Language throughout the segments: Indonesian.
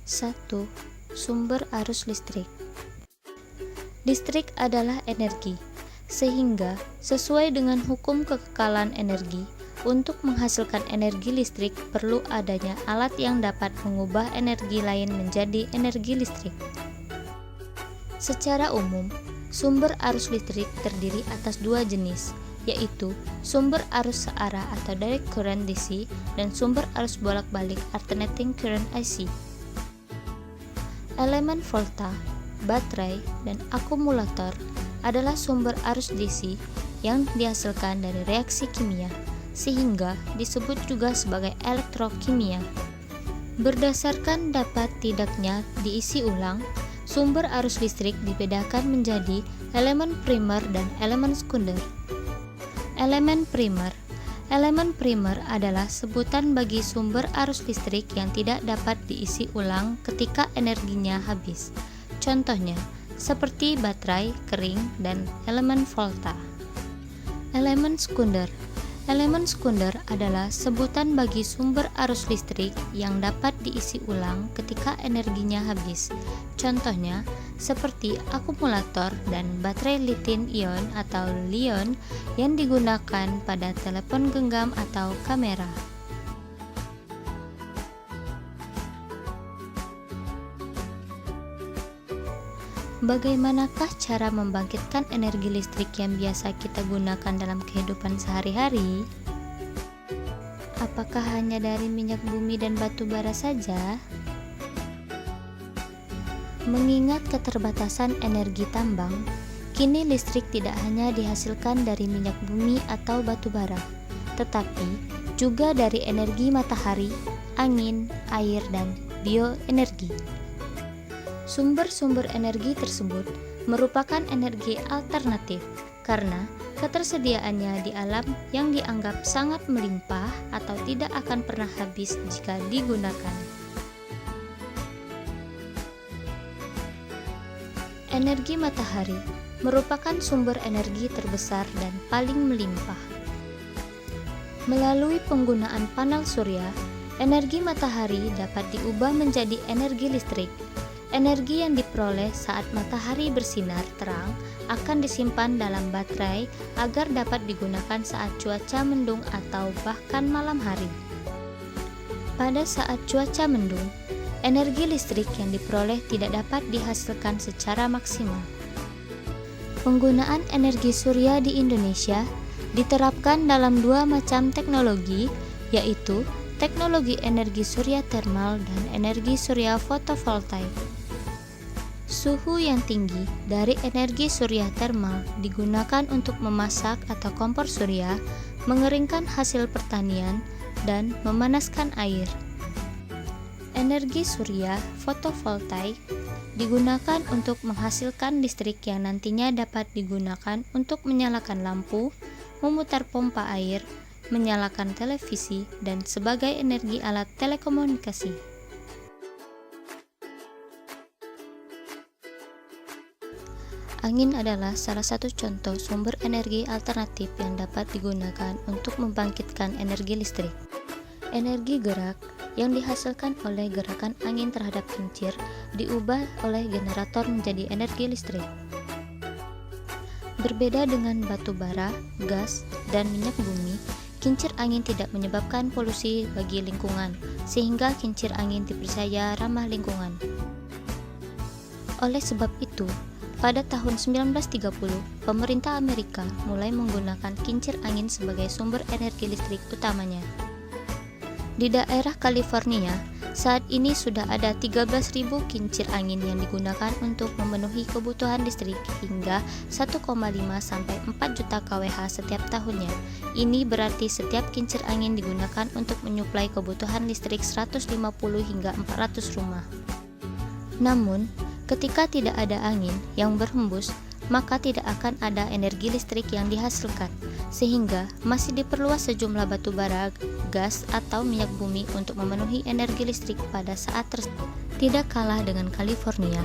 1. Sumber arus listrik. Listrik adalah energi, sehingga sesuai dengan hukum kekekalan energi, untuk menghasilkan energi listrik perlu adanya alat yang dapat mengubah energi lain menjadi energi listrik. Secara umum, sumber arus listrik terdiri atas dua jenis, yaitu sumber arus searah atau direct current DC dan sumber arus bolak-balik alternating current AC. Elemen volta, baterai, dan akumulator adalah sumber arus DC yang dihasilkan dari reaksi kimia, sehingga disebut juga sebagai elektrokimia. Berdasarkan dapat tidaknya diisi ulang, sumber arus listrik dibedakan menjadi elemen primer dan elemen sekunder. Elemen primer adalah sebutan bagi sumber arus listrik yang tidak dapat diisi ulang ketika energinya habis. Contohnya, seperti baterai, kering, dan elemen volta. Elemen sekunder adalah sebutan bagi sumber arus listrik yang dapat diisi ulang ketika energinya habis. Contohnya, seperti akumulator dan baterai lithium-ion atau Li-ion yang digunakan pada telepon genggam atau kamera. Bagaimanakah cara membangkitkan energi listrik yang biasa kita gunakan dalam kehidupan sehari-hari? Apakah hanya dari minyak bumi dan batu bara saja? Mengingat keterbatasan energi tambang, kini listrik tidak hanya dihasilkan dari minyak bumi atau batu bara, tetapi juga dari energi matahari, angin, air, dan bioenergi. Sumber-sumber energi tersebut merupakan energi alternatif karena ketersediaannya di alam yang dianggap sangat melimpah atau tidak akan pernah habis jika digunakan. Energi matahari merupakan sumber energi terbesar dan paling melimpah. Melalui penggunaan panel surya, energi matahari dapat diubah menjadi energi listrik. Energi yang diperoleh saat matahari bersinar terang akan disimpan dalam baterai agar dapat digunakan saat cuaca mendung atau bahkan malam hari. Pada saat cuaca mendung, energi listrik yang diperoleh tidak dapat dihasilkan secara maksimal. Penggunaan energi surya di Indonesia diterapkan dalam dua macam teknologi, yaitu teknologi energi surya termal dan energi surya fotovoltaik. Suhu yang tinggi dari energi surya termal digunakan untuk memasak atau kompor surya, mengeringkan hasil pertanian, dan memanaskan air. Energi surya fotovoltaik digunakan untuk menghasilkan listrik yang nantinya dapat digunakan untuk menyalakan lampu, memutar pompa air, menyalakan televisi, dan sebagai energi alat telekomunikasi. Angin adalah salah satu contoh sumber energi alternatif yang dapat digunakan untuk membangkitkan energi listrik. Energi gerak yang dihasilkan oleh gerakan angin terhadap kincir diubah oleh generator menjadi energi listrik. Berbeda dengan batu bara, gas, dan minyak bumi, kincir angin tidak menyebabkan polusi bagi lingkungan, sehingga kincir angin dipercaya ramah lingkungan. Oleh sebab itu, pada tahun 1930, pemerintah Amerika mulai menggunakan kincir angin sebagai sumber energi listrik utamanya. Di daerah California, saat ini sudah ada 13.000 kincir angin yang digunakan untuk memenuhi kebutuhan listrik hingga 1,5 sampai 4 juta kWh setiap tahunnya. Ini berarti setiap kincir angin digunakan untuk menyuplai kebutuhan listrik 150 hingga 400 rumah. Namun, ketika tidak ada angin yang berhembus, maka tidak akan ada energi listrik yang dihasilkan, sehingga masih diperluas sejumlah batu bara, gas, atau minyak bumi untuk memenuhi energi listrik pada saat tersebut. Tidak kalah dengan California,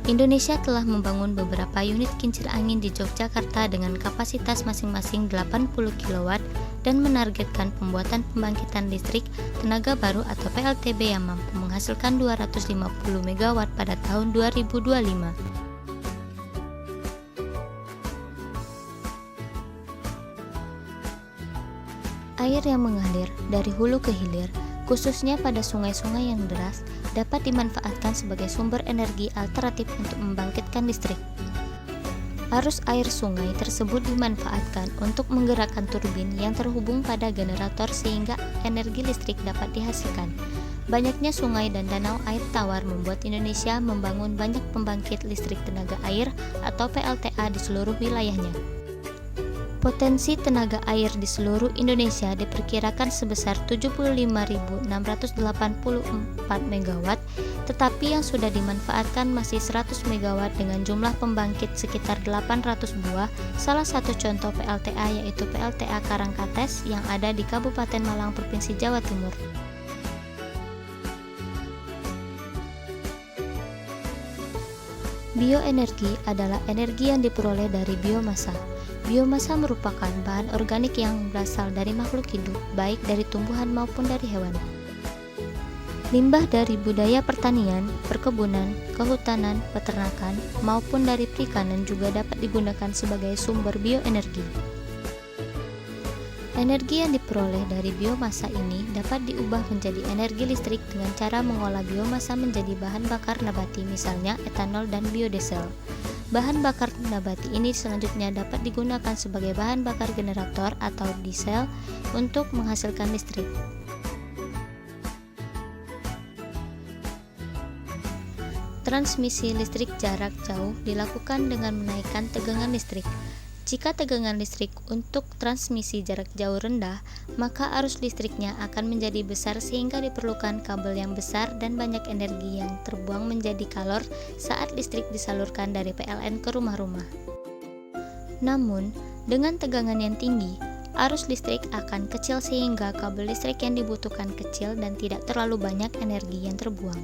Indonesia telah membangun beberapa unit kincir angin di Yogyakarta dengan kapasitas masing-masing 80 kW dan menargetkan pembuatan pembangkitan listrik tenaga baru atau PLTB yang mampu menghasilkan 250 MW pada tahun 2025. Air yang mengalir dari hulu ke hilir, khususnya pada sungai-sungai yang deras, dapat dimanfaatkan sebagai sumber energi alternatif untuk membangkitkan listrik. Arus air sungai tersebut dimanfaatkan untuk menggerakkan turbin yang terhubung pada generator sehingga energi listrik dapat dihasilkan. Banyaknya sungai dan danau air tawar membuat Indonesia membangun banyak pembangkit listrik tenaga air atau PLTA di seluruh wilayahnya. Potensi tenaga air di seluruh Indonesia diperkirakan sebesar 75.684 MW, tetapi yang sudah dimanfaatkan masih 100 MW dengan jumlah pembangkit sekitar 800 buah. Salah satu contoh PLTA yaitu PLTA Karangkates yang ada di Kabupaten Malang, Provinsi Jawa Timur. Bioenergi adalah energi yang diperoleh dari biomasa. Biomasa merupakan bahan organik yang berasal dari makhluk hidup, baik dari tumbuhan maupun dari hewan. Limbah dari budaya pertanian, perkebunan, kehutanan, peternakan, maupun dari perikanan juga dapat digunakan sebagai sumber bioenergi. Energi yang diperoleh dari biomasa ini dapat diubah menjadi energi listrik dengan cara mengolah biomasa menjadi bahan bakar nabati, misalnya etanol dan biodiesel. Bahan bakar nabati ini selanjutnya dapat digunakan sebagai bahan bakar generator atau diesel untuk menghasilkan listrik. Transmisi listrik jarak jauh dilakukan dengan menaikkan tegangan listrik. Jika tegangan listrik untuk transmisi jarak jauh rendah, maka arus listriknya akan menjadi besar sehingga diperlukan kabel yang besar dan banyak energi yang terbuang menjadi kalor saat listrik disalurkan dari PLN ke rumah-rumah. Namun, dengan tegangan yang tinggi, arus listrik akan kecil sehingga kabel listrik yang dibutuhkan kecil dan tidak terlalu banyak energi yang terbuang.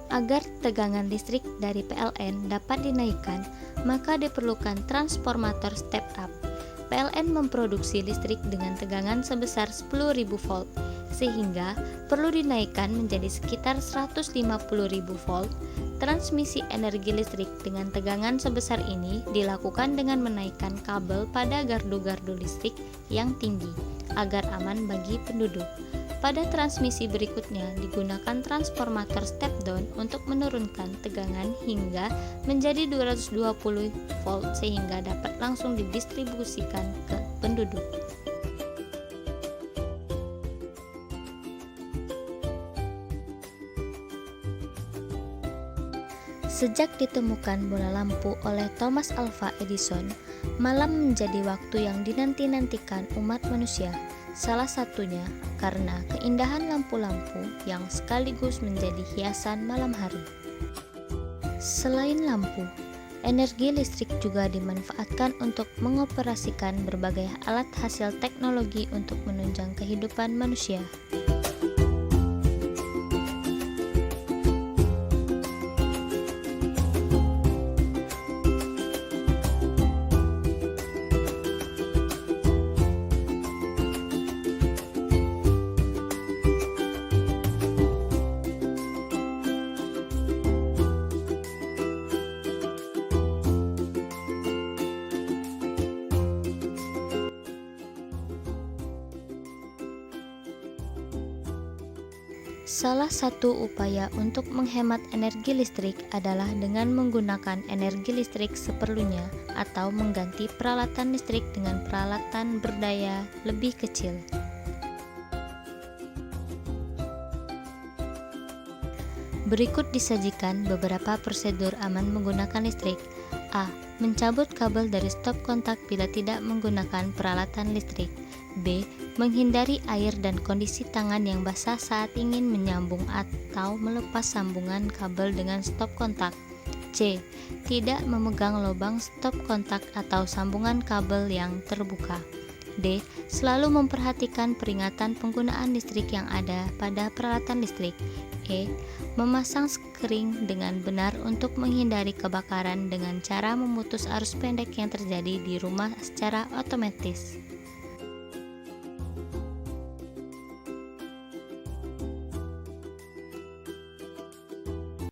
Agar tegangan listrik dari PLN dapat dinaikkan, maka diperlukan transformator step up. PLN memproduksi listrik dengan tegangan sebesar 10.000 volt, sehingga perlu dinaikkan menjadi sekitar 150.000 volt. Transmisi energi listrik dengan tegangan sebesar ini dilakukan dengan menaikkan kabel pada gardu-gardu listrik yang tinggi, agar aman bagi penduduk. Pada transmisi berikutnya digunakan transformator step down untuk menurunkan tegangan hingga menjadi 220 volt sehingga dapat langsung didistribusikan ke penduduk. Sejak ditemukan bola lampu oleh Thomas Alva Edison, malam menjadi waktu yang dinanti-nantikan umat manusia. Salah satunya karena keindahan lampu-lampu yang sekaligus menjadi hiasan malam hari. Selain lampu, energi listrik juga dimanfaatkan untuk mengoperasikan berbagai alat hasil teknologi untuk menunjang kehidupan manusia. Salah satu upaya untuk menghemat energi listrik adalah dengan menggunakan energi listrik seperlunya atau mengganti peralatan listrik dengan peralatan berdaya lebih kecil. Berikut disajikan beberapa prosedur aman menggunakan listrik. A. Mencabut kabel dari stop kontak bila tidak menggunakan peralatan listrik. B. Menghindari air dan kondisi tangan yang basah saat ingin menyambung atau melepas sambungan kabel dengan stop kontak. C. Tidak memegang lubang stop kontak atau sambungan kabel yang terbuka. D. Selalu memperhatikan peringatan penggunaan listrik yang ada pada peralatan listrik. E. Memasang skring dengan benar untuk menghindari kebakaran dengan cara memutus arus pendek yang terjadi di rumah secara otomatis.